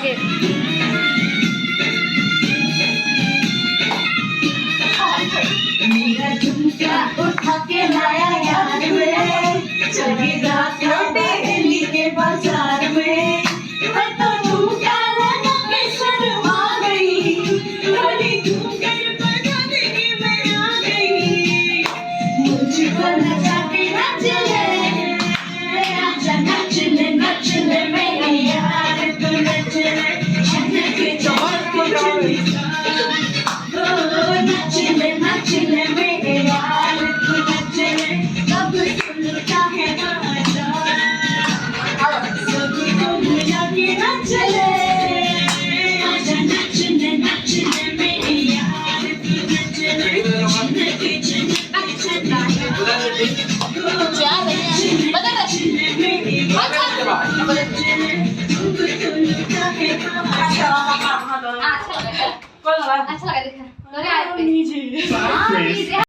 লাগে। मेरा झुमका उठा के लाया यार में, चली रात दिल्ली के बाजार में, मैं तो झुमका लगा के शर्मा गई, गली घूमकर बजाने की मैं आ गई, मुझको नचा के नाच ले, आजा नाच ले मेरे यार तू नच ले, छन के चौक चली नाच ले मेरे यार तू नच ले, सब सुनता है बाजा, सब को मिला के नाच ले, आजा नाच ले मेरे यार तू नच ले, छन के चला नच ले मेरे यार तू नच ले, सब सुनता है बाजा। আচ্ছা লাগে দেখা। ধরে আসবে। Crazy.